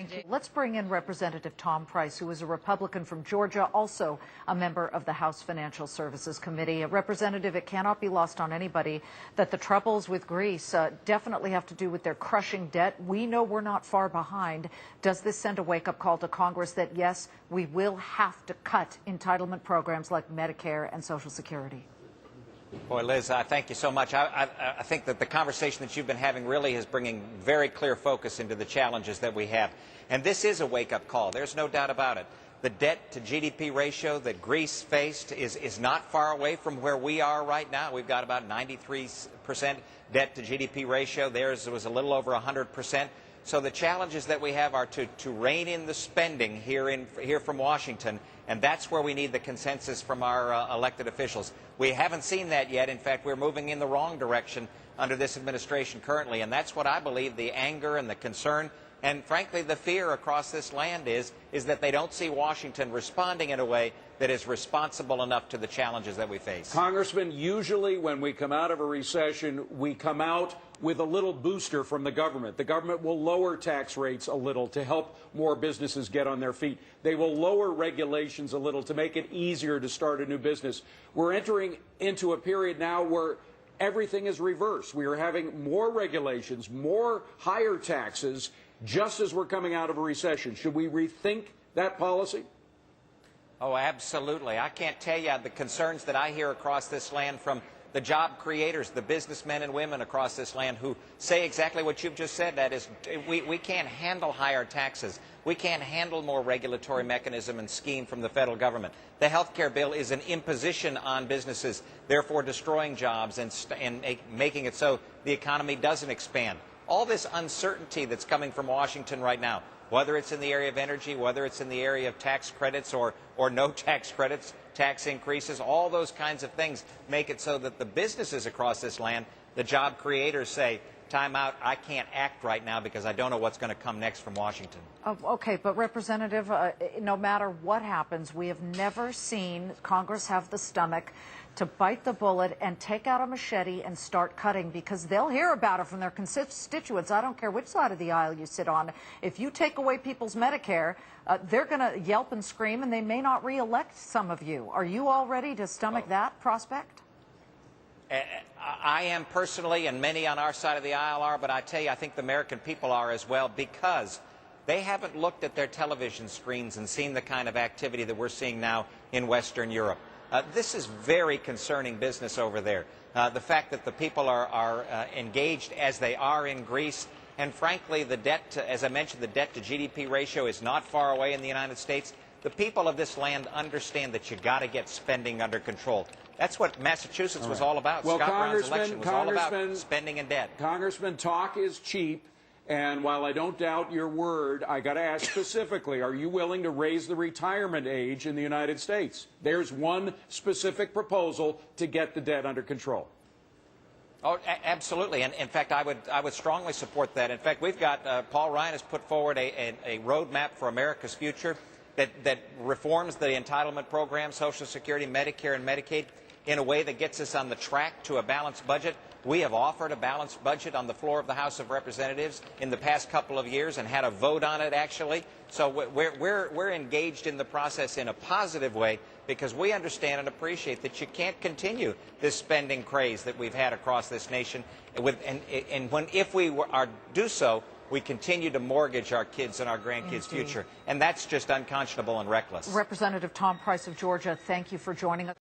Thank you. Let's bring in Representative Tom Price, who is a Republican from Georgia, also a member of the House Financial Services Committee. Representative, it cannot be lost on anybody that the troubles with Greece definitely have to do with their crushing debt. We know we're not far behind. Does this send a wake-up call to Congress that, yes, we will have to cut entitlement programs like Medicare and Social Security? Boy, Liz, thank you so much. I think that the conversation that you've been having really is bringing very clear focus into the challenges that we have. And this is a wake-up call. There's no doubt about it. The debt-to-GDP ratio that Greece faced is not far away from where we are right now. We've got about 93% debt-to-GDP ratio. Theirs was a little over 100%. So the challenges that we have are to rein in the spending here from Washington, and that's where we need the consensus from our elected officials. We haven't seen that yet. In fact, we're moving in the wrong direction under this administration currently, and that's what I believe the anger and the concern and, frankly, the fear across this land is that they don't see Washington responding in a way that is responsible enough to the challenges that we face. Congressman, usually when we come out of a recession, we come out with a little booster from the government. The government will lower tax rates a little to help more businesses get on their feet. They will lower regulations a little to make it easier to start a new business. We're entering into a period now where everything is reversed. We are having more regulations, more higher taxes, just as we're coming out of a recession. Should we rethink that policy? Oh, absolutely. I can't tell you the concerns that I hear across this land from the job creators, the businessmen and women across this land who say exactly what you've just said. That is, we can't handle higher taxes. We can't handle more regulatory mechanism and scheme from the federal government. The health care bill is an imposition on businesses, therefore destroying jobs and making it so the economy doesn't expand. All this uncertainty that's coming from Washington right now, whether it's in the area of energy, whether it's in the area of tax credits or no tax credits, tax increases, all those kinds of things make it so that the businesses across this land, the job creators say, time out, I can't act right now because I don't know what's going to come next from Washington. Okay, but Representative, no matter what happens, we have never seen Congress have the stomach to bite the bullet and take out a machete and start cutting, because they'll hear about it from their constituents. I don't care which side of the aisle you sit on. If you take away people's Medicare, they're going to yelp and scream, and they may not re-elect some of you. Are you all ready to stomach that prospect? I am personally, and many on our side of the aisle are, but I tell you, I think the American people are as well, because they haven't looked at their television screens and seen the kind of activity that we're seeing now in Western Europe. This is very concerning business over there. The fact that the people are engaged as they are in Greece, and frankly, the debt, as I mentioned, the debt-to-GDP ratio is not far away in the United States. The people of this land understand that you got to get spending under control. That's what Massachusetts was all about. Well, Scott Brown's election was all about spending and debt. Congressman, talk is cheap. And while I don't doubt your word, I got to ask specifically, are you willing to raise the retirement age in the United States? There's one specific proposal to get the debt under control. Oh, absolutely. And in fact, I would strongly support that. In fact, we've got, Paul Ryan has put forward a roadmap for America's future that reforms the entitlement program, Social Security, Medicare, and Medicaid in a way that gets us on the track to a balanced budget. We have offered a balanced budget on the floor of the House of Representatives in the past couple of years and had a vote on it, actually. So we're engaged in the process in a positive way, because we understand and appreciate that you can't continue this spending craze that we've had across this nation. If we do so, we continue to mortgage our kids and our grandkids' future. And that's just unconscionable and reckless. Representative Tom Price of Georgia, thank you for joining us.